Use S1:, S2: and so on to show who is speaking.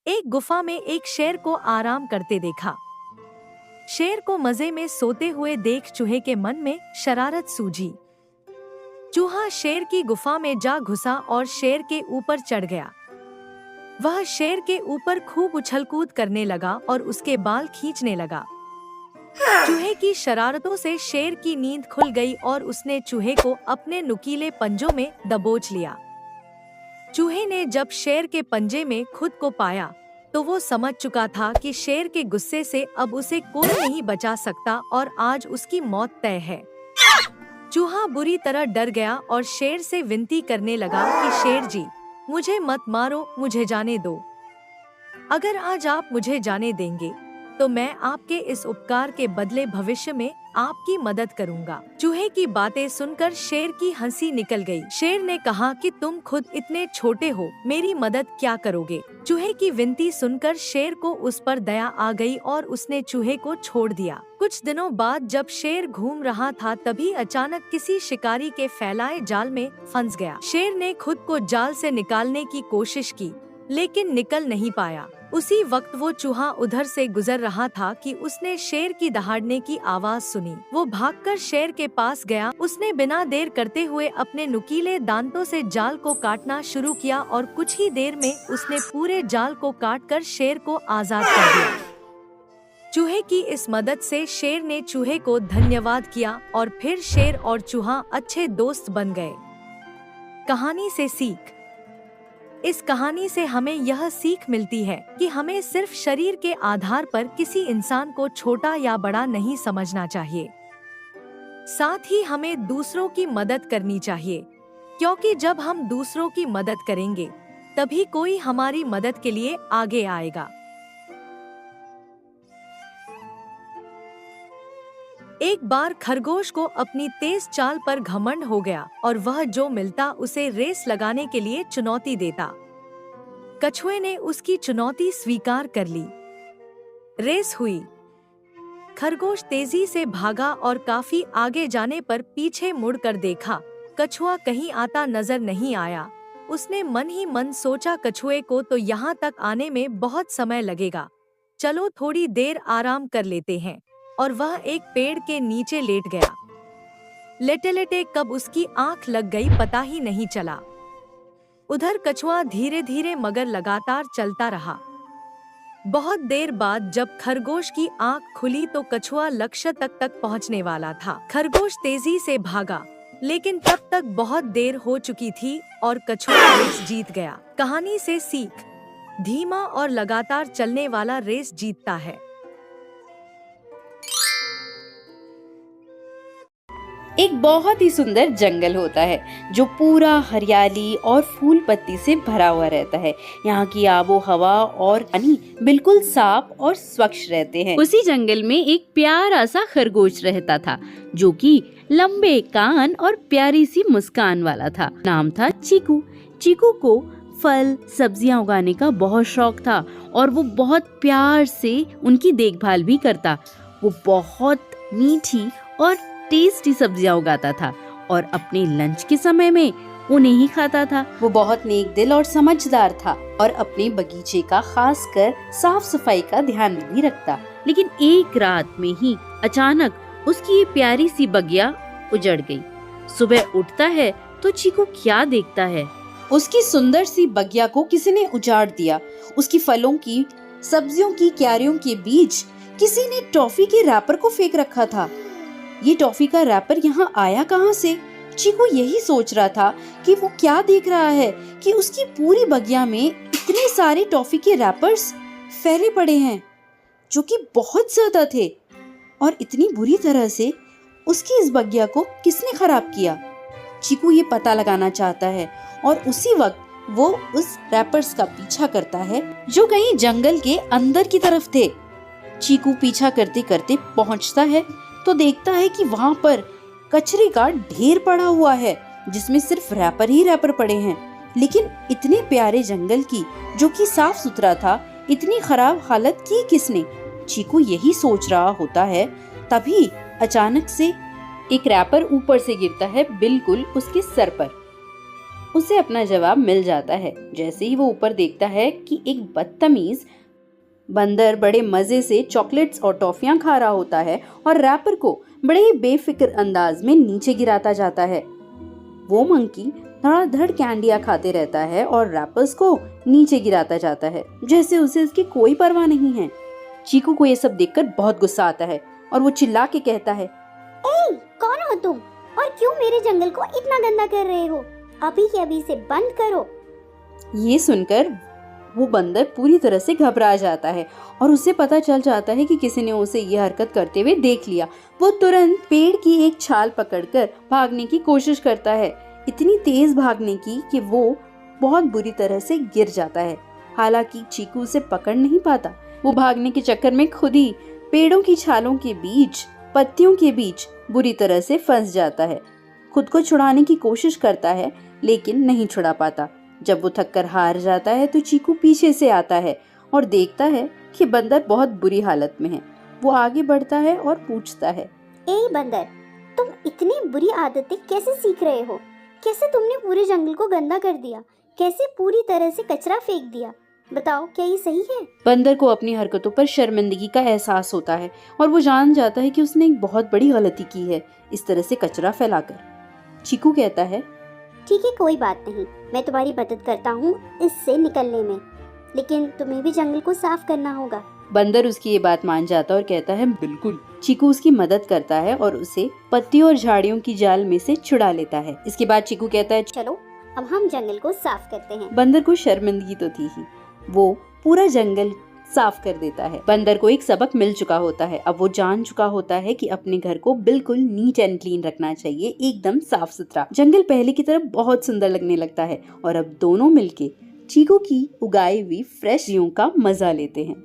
S1: एक गुफा में एक शेर को आराम करते देखा। शेर को मजे में सोते हुए देख चूहे के मन में शरारत सूझी। चूहा शेर की गुफा में जा घुसा और शेर के ऊपर चढ़ गया। वह शेर के ऊपर खूब उछलकूद करने लगा और उसके बाल खींचने लगा। चूहे की शरारतों से शेर की नींद खुल गई और उसने चूहे को अपने नुकीले पंजों में दबोच लिया। चूहे ने जब शेर के पंजे में खुद को पाया तो वो समझ चुका था कि शेर के गुस्से से अब उसे कोई नहीं बचा सकता और आज उसकी मौत तय है। चूहा बुरी तरह डर गया और शेर से विनती करने लगा कि शेर जी, मुझे मत मारो, मुझे जाने दो। अगर आज आप मुझे जाने देंगे तो मैं आपके इस उपकार के बदले भविष्य में आपकी मदद करूंगा। चूहे की बातें सुनकर शेर की हंसी निकल गई। शेर ने कहा कि तुम खुद इतने छोटे हो, मेरी मदद क्या करोगे। चूहे की विनती सुनकर शेर को उस पर दया आ गई और उसने चूहे को छोड़ दिया। कुछ दिनों बाद जब शेर घूम रहा था तभी अचानक किसी शिकारी के फैलाए जाल में फंस गया। शेर ने खुद को जाल से निकालने की कोशिश की लेकिन निकल नहीं पाया। उसी वक्त वो चूहा उधर से गुजर रहा था कि उसने शेर की दहाड़ने की आवाज सुनी। वो भागकर शेर के पास गया। उसने बिना देर करते हुए अपने नुकीले दांतों से जाल को काटना शुरू किया और कुछ ही देर में उसने पूरे जाल को काटकर शेर को आजाद कर दिया। चूहे की इस मदद से शेर ने चूहे को धन्यवाद किया और फिर शेर और चूहा अच्छे दोस्त बन गए। कहानी से सीख। इस कहानी से हमें यह सीख मिलती है कि हमें सिर्फ शरीर के आधार पर किसी इंसान को छोटा या बड़ा नहीं समझना चाहिए। साथ ही हमें दूसरों की मदद करनी चाहिए, क्योंकि जब हम दूसरों की मदद करेंगे तभी कोई हमारी मदद के लिए आगे आएगा। एक बार खरगोश को अपनी तेज चाल पर घमंड हो गया और वह जो मिलता उसे रेस लगाने के लिए चुनौती देता। कछुए ने उसकी चुनौती स्वीकार कर ली। रेस हुई। खरगोश तेजी से भागा और काफी आगे जाने पर पीछे मुड़कर देखा। कछुआ कहीं आता नजर नहीं आया। उसने मन ही मन सोचा, कछुए को तो यहाँ तक आने में बहुत समय लगेगा, चलो थोड़ी देर आराम कर लेते हैं। और वह एक पेड़ के नीचे लेट गया। लेटे लेटे कब उसकी आंख लग गई पता ही नहीं चला। उधर कछुआ धीरे धीरे मगर लगातार चलता रहा। बहुत देर बाद जब खरगोश की आंख खुली तो कछुआ लक्ष्य तक पहुंचने वाला था। खरगोश तेजी से भागा लेकिन तब तक बहुत देर हो चुकी थी और कछुआ रेस जीत गया। कहानी से सीख। धीमा और लगातार चलने वाला रेस जीतता है।
S2: एक बहुत ही सुंदर जंगल होता है जो पूरा हरियाली और फूल पत्ती से भरा हुआ रहता है। यहाँ की आबो हवा और पानी बिल्कुल साफ और स्वच्छ रहते हैं। उसी जंगल में एक प्यारा सा खरगोश रहता था जो कि लंबे कान और प्यारी सी मुस्कान वाला था। नाम था चीकू। चीकू को फल सब्जियां उगाने का बहुत शौक था और वो बहुत प्यार से उनकी देखभाल भी करता। वो बहुत मीठी और टेस्टी सब्जियां उगाता था और अपने लंच के समय में उन्हें ही खाता था। वो बहुत नेक दिल और समझदार था और अपने बगीचे का खासकर साफ सफाई का ध्यान भी रखता। लेकिन एक रात में ही अचानक उसकी ये प्यारी सी बगिया उजड़ गई। सुबह उठता है तो चीकू क्या देखता है, उसकी सुंदर सी बगिया को किसी ने उजाड़ दिया। उसकी फलों की, सब्जियों की क्यारियों के बीच किसी ने टॉफी के रैपर को फेंक रखा था। ये टॉफी का रैपर यहाँ आया कहाँ से? चीकू यही सोच रहा था कि वो क्या देख रहा है कि उसकी पूरी बगिया में इतने सारे टॉफी के रैपर्स फैले पड़े हैं जो कि बहुत ज्यादा थे और इतनी बुरी तरह से उसकी इस बगिया को किसने खराब किया। चीकू ये पता लगाना चाहता है और उसी वक्त वो उस रैपर्स का पीछा करता है जो कहीं जंगल के अंदर की तरफ थे। चीकू पीछा करते करते पहुंचता है तो देखता है कि वहाँ पर कचरे का ढेर पड़ा हुआ है जिसमें सिर्फ रैपर ही रैपर पड़े हैं। लेकिन इतने प्यारे जंगल की जो कि साफ सुथरा था, इतनी खराब हालत की किसने? चीकू यही सोच रहा होता है तभी अचानक से एक रैपर ऊपर से गिरता है बिल्कुल उसके सर पर। उसे अपना जवाब मिल जाता है। जैसे ही वो ऊपर देखता है कि एक बदतमीज बंदर बड़े मजे से चॉकलेट्स और टॉफियां खा रहा होता है और रैपर को बड़े ही बेफिक्र अंदाज में नीचे गिराता जाता है। वो मंकी धड़ाधड़ कैंडियां खाते रहता है और रैपर्स को नीचे गिराता जाता है, जैसे उसे इसकी कोई परवाह नहीं है। चीकू को ये सब देखकर बहुत गुस्सा आता है और वो चिल्ला के कहता है,
S3: ए, कौन हो तुम और क्यों मेरे जंगल को इतना गंदा कर रहे हो? अभी के अभी इसे बंद करो।
S2: ये सुनकर वो बंदर पूरी तरह से घबरा जाता है और उसे पता चल जाता है कि किसी ने उसे ये हरकत करते हुए देख लिया। वो तुरंत पेड़ की एक छाल पकड़कर भागने की कोशिश करता है, इतनी तेज भागने की कि वो बहुत बुरी तरह से गिर जाता है। हालांकि चीकू उसे पकड़ नहीं पाता। वो भागने के चक्कर में खुद ही पेड़ों की छालों के बीच, पत्तियों के बीच बुरी तरह से फंस जाता है। खुद को छुड़ाने की कोशिश करता है लेकिन नहीं छुड़ा पाता। जब वो थककर हार जाता है तो चीकू पीछे से आता है और देखता है कि बंदर बहुत बुरी हालत में है। वो आगे बढ़ता है और पूछता है,
S3: ए बंदर, तुम इतनी बुरी आदतें कैसे सीख रहे हो? कैसे तुमने पूरे जंगल को गंदा कर दिया? कैसे पूरी तरह से कचरा फेंक दिया? बताओ, क्या ये सही है?
S2: बंदर को अपनी हरकतों पर शर्मिंदगी का एहसास होता है और वो जान जाता है कि उसने एक बहुत बड़ी गलती की है इस तरह से कचरा फैलाकर। चीकू कहता है,
S3: ठीक है, कोई बात नहीं, मैं तुम्हारी मदद करता हूँ इससे निकलने में, लेकिन तुम्हें भी जंगल को साफ करना होगा।
S2: बंदर उसकी ये बात मान जाता और कहता है, बिल्कुल। चीकू उसकी मदद करता है और उसे पत्तियों और झाड़ियों की जाल में से छुड़ा लेता है। इसके बाद चीकू कहता है,
S3: चलो अब हम जंगल को साफ करते हैं।
S2: बंदर को शर्मिंदगी तो थी ही, वो पूरा जंगल साफ कर देता है। बंदर को एक सबक मिल चुका होता है। अब वो जान चुका होता है कि अपने घर को बिल्कुल नीट एंड क्लीन रखना चाहिए, एकदम साफ सुथरा। जंगल पहले की तरह बहुत सुंदर लगने लगता है और अब दोनों मिलके चीकू की उगाई हुई फ्रेश सब्जियों का मजा लेते हैं।